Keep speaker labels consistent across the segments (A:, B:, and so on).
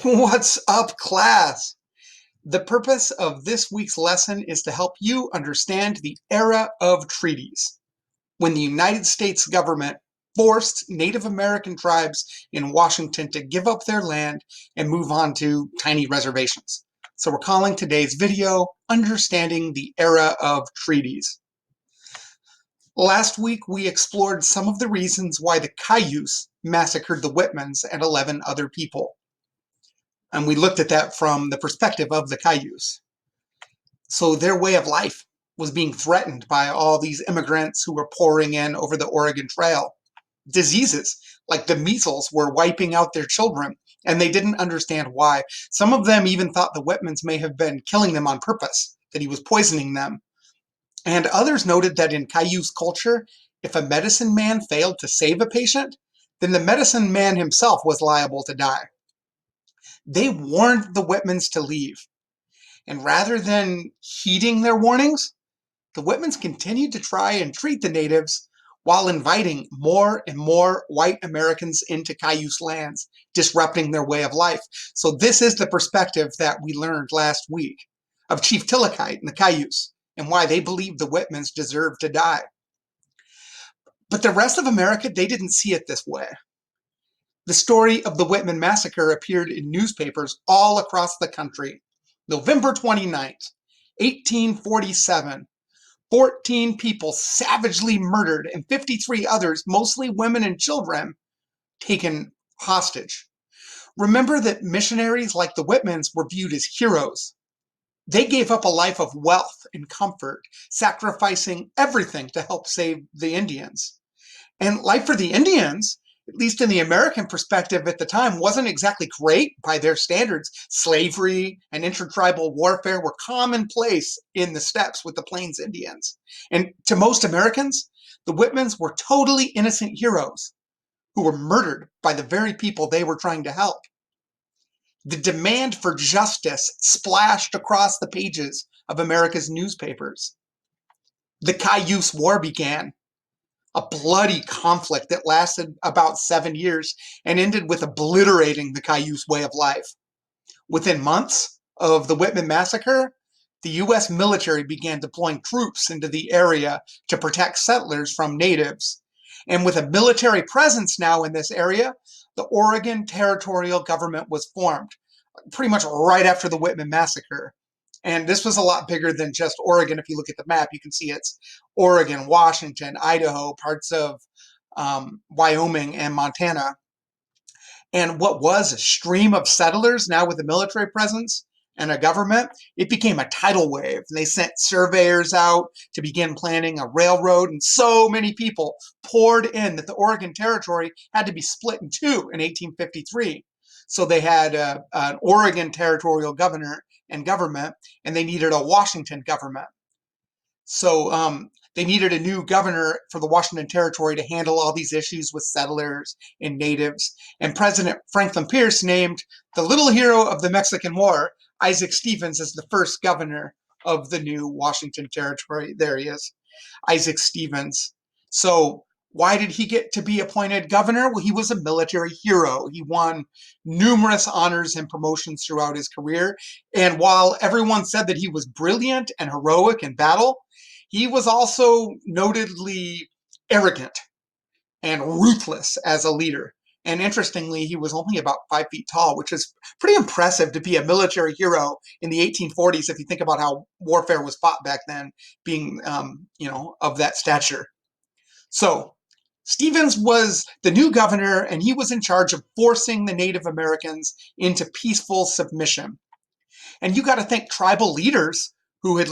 A: What's up, class? The purpose of this week's lesson is to help you understand the era of treaties, when the United States government forced Native American tribes in Washington to give up their land and move on to tiny reservations. So we're calling today's video Understanding the Era of Treaties. Last week, we explored some of the reasons why the Cayuse massacred the Whitmans and 11 other people. And we looked at that from the perspective of the Cayuse. So their way of life was being threatened by all these immigrants who were pouring in over the Oregon Trail. Diseases like the measles were wiping out their children, and they didn't understand why. Some of them even thought the Whitmans may have been killing them on purpose, that he was poisoning them. And others noted that in Cayuse culture, if a medicine man failed to save a patient, then the medicine man himself was liable to die. They warned the Whitmans to leave. And rather than heeding their warnings, the Whitmans continued to try and treat the natives while inviting more and more white Americans into Cayuse lands, disrupting their way of life. So this is the perspective that we learned last week of Chief Tillicite and the Cayuse and why they believed the Whitmans deserved to die. But the rest of America, they didn't see it this way. The story of the Whitman Massacre appeared in newspapers all across the country. November 29th, 1847, 14 people savagely murdered and 53 others, mostly women and children, taken hostage. Remember that missionaries like the Whitmans were viewed as heroes. They gave up a life of wealth and comfort, sacrificing everything to help save the Indians. And life for the Indians, at least in the American perspective at the time, wasn't exactly great by their standards. Slavery and intertribal warfare were commonplace in the steppes with the Plains Indians. And to most Americans, the Whitmans were totally innocent heroes who were murdered by the very people they were trying to help. The demand for justice splashed across the pages of America's newspapers. The Cayuse War began, a bloody conflict that lasted about 7 years and ended with obliterating the Cayuse way of life. Within months of the Whitman Massacre, the U.S. military began deploying troops into the area to protect settlers from natives. And with a military presence now in this area, the Oregon Territorial Government was formed, pretty much right after the Whitman Massacre. And this was a lot bigger than just Oregon. If you look at the map, you can see it's Oregon, Washington, Idaho, parts of Wyoming and Montana. And what was a stream of settlers, now with a military presence and a government, it became a tidal wave. And they sent surveyors out to begin planning a railroad. And so many people poured in that the Oregon Territory had to be split in two in 1853. So they had an Oregon territorial governor and government, and they needed a Washington government. So they needed a new governor for the Washington Territory to handle all these issues with settlers and natives. And President Franklin Pierce named the little hero of the Mexican War, Isaac Stevens, as the first governor of the new Washington Territory. There he is, Isaac Stevens. So why did he get to be appointed governor? Well, he was a military hero. He won numerous honors and promotions throughout his career. And while everyone said that he was brilliant and heroic in battle, he was also notedly arrogant and ruthless as a leader. And interestingly, he was only about 5 feet tall, which is pretty impressive to be a military hero in the 1840s, if you think about how warfare was fought back then, being, of that stature. So Stevens was the new governor, and he was in charge of forcing the Native Americans into peaceful submission. And you got to think tribal leaders who had,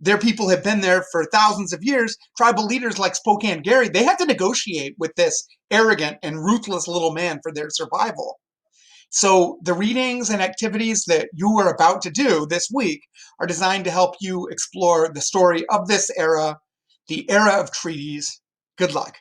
A: their people had been there for thousands of years. Tribal leaders like Spokane Gary, they had to negotiate with this arrogant and ruthless little man for their survival. So the readings and activities that you are about to do this week are designed to help you explore the story of this era, the era of treaties. Good luck.